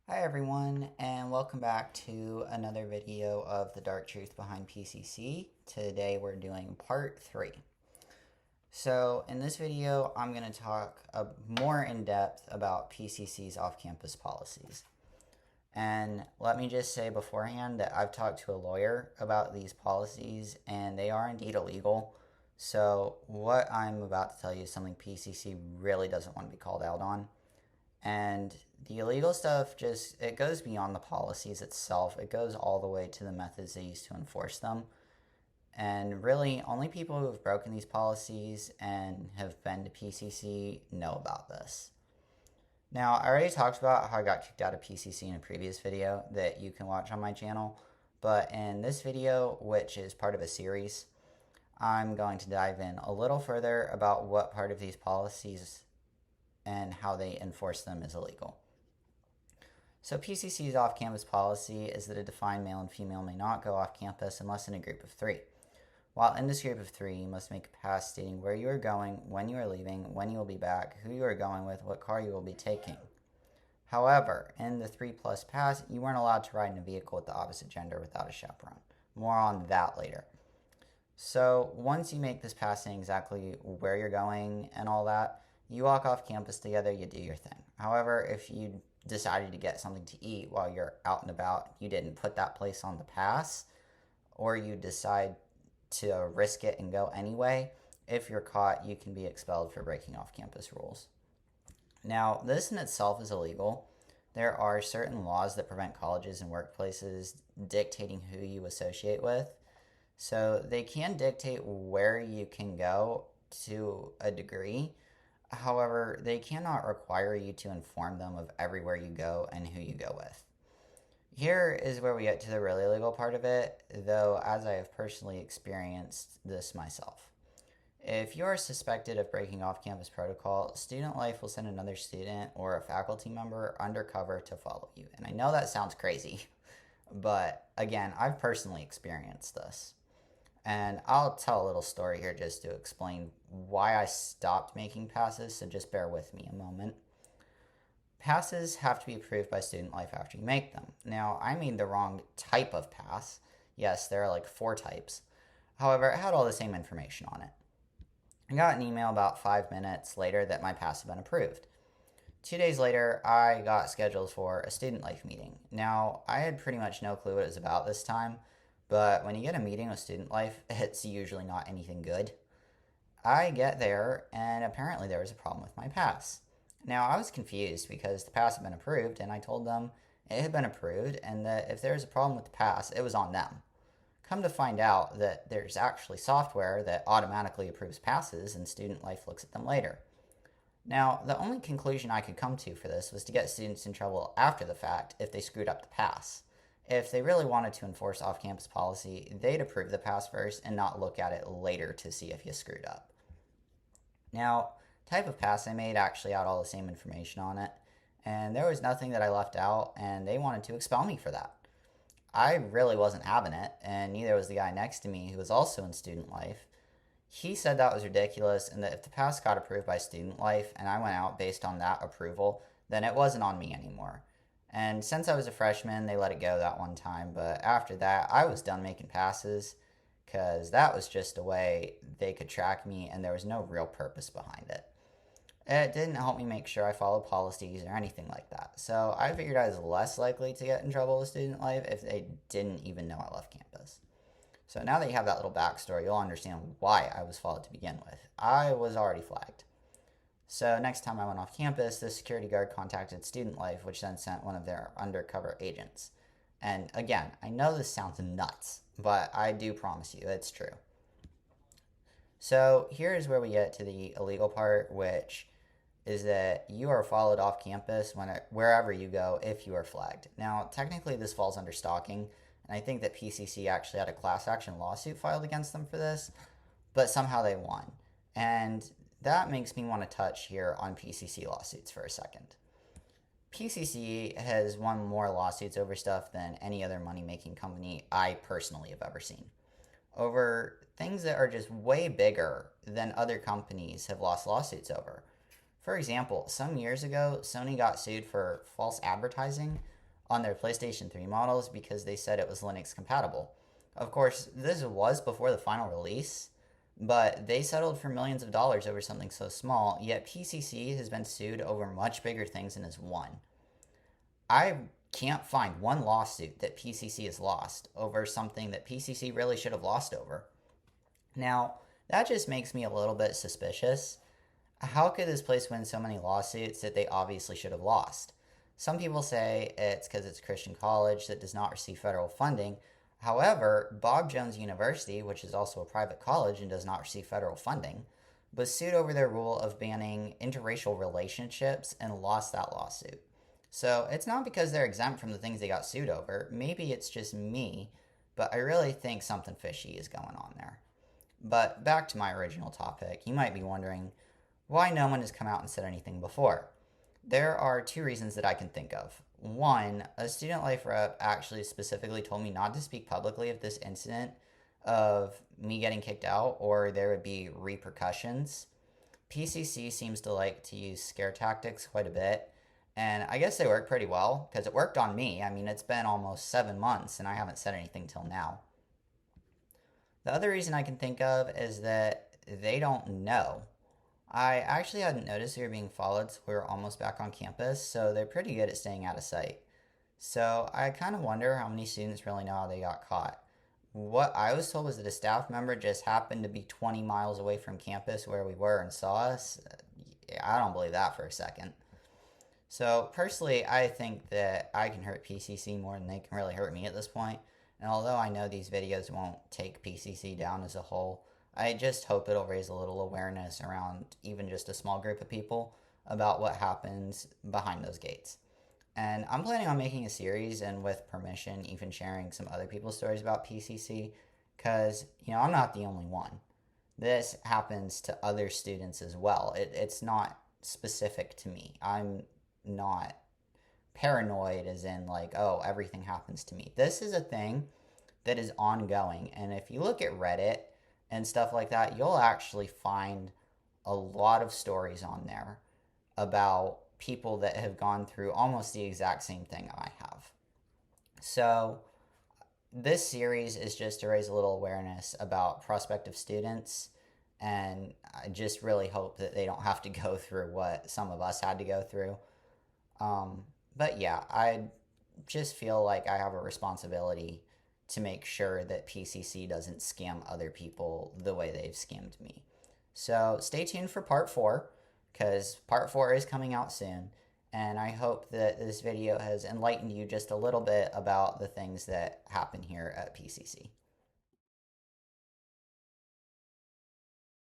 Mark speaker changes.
Speaker 1: Hi everyone, and welcome back to another video of the dark truth behind PCC. Today we're doing part 3. So in this video I'm going to talk more in depth about PCC's off-campus policies. And let me just say beforehand that I've talked to a lawyer about these policies and they are indeed illegal. So what I'm about to tell you is something PCC really doesn't want to be called out on. And the illegal stuff it goes beyond the policies itself. It goes all the way to the methods they use to enforce them. And really, only people who have broken these policies and have been to PCC know about this. Now, I already talked about how I got kicked out of PCC in a previous video that you can watch on my channel. But in this video, which is part of a series, I'm going to dive in a little further about what part of these policies and how they enforce them is illegal. So PCC's off-campus policy is that a defined male and female may not go off-campus unless in a group of 3. While in this group of 3, you must make a pass stating where you are going, when you are leaving, when you will be back, who you are going with, what car you will be taking. However, in the 3+ pass, you weren't allowed to ride in a vehicle with the opposite gender without a chaperone. More on that later. So once you make this pass saying exactly where you're going and all that, you walk off campus together, you do your thing. However, if you decided to get something to eat while you're out and about, you didn't put that place on the pass, or you decide to risk it and go anyway, if you're caught, you can be expelled for breaking off campus rules. Now, this in itself is illegal. There are certain laws that prevent colleges and workplaces dictating who you associate with. So they can dictate where you can go to a degree. However, they cannot require you to inform them of everywhere you go and who you go with. Here is where we get to the really illegal part of it, though, as I have personally experienced this myself. If you are suspected of breaking off-campus protocol, Student Life will send another student or a faculty member undercover to follow you. And I know that sounds crazy, but again, I've personally experienced this. And I'll tell a little story here just to explain why I stopped making passes, so just bear with me a moment. Passes have to be approved by Student Life after you make them. Now, I made the wrong type of pass. Yes, there are like 4 types. However, it had all the same information on it. I got an email about 5 minutes later that my pass had been approved. 2 days later, I got scheduled for a Student Life meeting. Now, I had pretty much no clue what it was about this time. But when you get a meeting with Student Life, it's usually not anything good. I get there, and apparently there was a problem with my pass. Now, I was confused because the pass had been approved, and I told them it had been approved, and that if there was a problem with the pass, it was on them. Come to find out that there's actually software that automatically approves passes, and Student Life looks at them later. Now, the only conclusion I could come to for this was to get students in trouble after the fact if they screwed up the pass. If they really wanted to enforce off-campus policy, they'd approve the pass first and not look at it later to see if you screwed up. Now, type of pass I made actually had all the same information on it, and there was nothing that I left out, and they wanted to expel me for that. I really wasn't having it, and neither was the guy next to me who was also in Student Life. He said that was ridiculous, and that if the pass got approved by Student Life and I went out based on that approval, then it wasn't on me anymore. And since I was a freshman, they let it go that one time. But after that, I was done making passes because that was just a way they could track me and there was no real purpose behind it. It didn't help me make sure I followed policies or anything like that. So I figured I was less likely to get in trouble with Student Life if they didn't even know I left campus. So now that you have that little backstory, you'll understand why I was followed to begin with. I was already flagged. So next time I went off campus, the security guard contacted Student Life, which then sent one of their undercover agents. And again, I know this sounds nuts, but I do promise you it's true. So here is where we get to the illegal part, which is that you are followed off campus wherever you go if you are flagged. Now, technically this falls under stalking, and I think that PCC actually had a class action lawsuit filed against them for this, but somehow they won. And that makes me want to touch here on PCC lawsuits for a second. PCC has won more lawsuits over stuff than any other money-making company I personally have ever seen. Over things that are just way bigger than other companies have lost lawsuits over. For example, some years ago, Sony got sued for false advertising on their PlayStation 3 models because they said it was Linux compatible. Of course, this was before the final release, but they settled for millions of dollars over something so small, yet PCC has been sued over much bigger things and has won. I can't find one lawsuit that PCC has lost over something that PCC really should have lost over. Now, that just makes me a little bit suspicious. How could this place win so many lawsuits that they obviously should have lost? Some people say it's because it's a Christian college that does not receive federal funding. However, Bob Jones University, which is also a private college and does not receive federal funding, was sued over their rule of banning interracial relationships and lost that lawsuit. So it's not because they're exempt from the things they got sued over. Maybe it's just me, but I really think something fishy is going on there. But back to my original topic, you might be wondering why no one has come out and said anything before. There are two reasons that I can think of. One, a student life rep actually specifically told me not to speak publicly of this incident of me getting kicked out or there would be repercussions. PCC seems to like to use scare tactics quite a bit, and I guess they work pretty well because it worked on me. I mean, it's been almost 7 months and I haven't said anything till now. The other reason I can think of is that they don't know. I actually hadn't noticed we were being followed, so we were almost back on campus, so they're pretty good at staying out of sight. So I kind of wonder how many students really know how they got caught. What I was told was that a staff member just happened to be 20 miles away from campus where we were and saw us. I don't believe that for a second. So personally, I think that I can hurt PCC more than they can really hurt me at this point. And although I know these videos won't take PCC down as a whole, I just hope it'll raise a little awareness around even just a small group of people about what happens behind those gates. And I'm planning on making a series and with permission, even sharing some other people's stories about PCC because, I'm not the only one. This happens to other students as well. It's not specific to me. I'm not paranoid as in like, oh, everything happens to me. This is a thing that is ongoing. And if you look at Reddit and stuff like that, you'll actually find a lot of stories on there about people that have gone through almost the exact same thing I have. So this series is just to raise a little awareness about prospective students, and I just really hope that they don't have to go through what some of us had to go through. But yeah, I just feel like I have a responsibility to make sure that PCC doesn't scam other people the way they've scammed me. So stay tuned for part 4, because part 4 is coming out soon, and I hope that this video has enlightened you just a little bit about the things that happen here at PCC.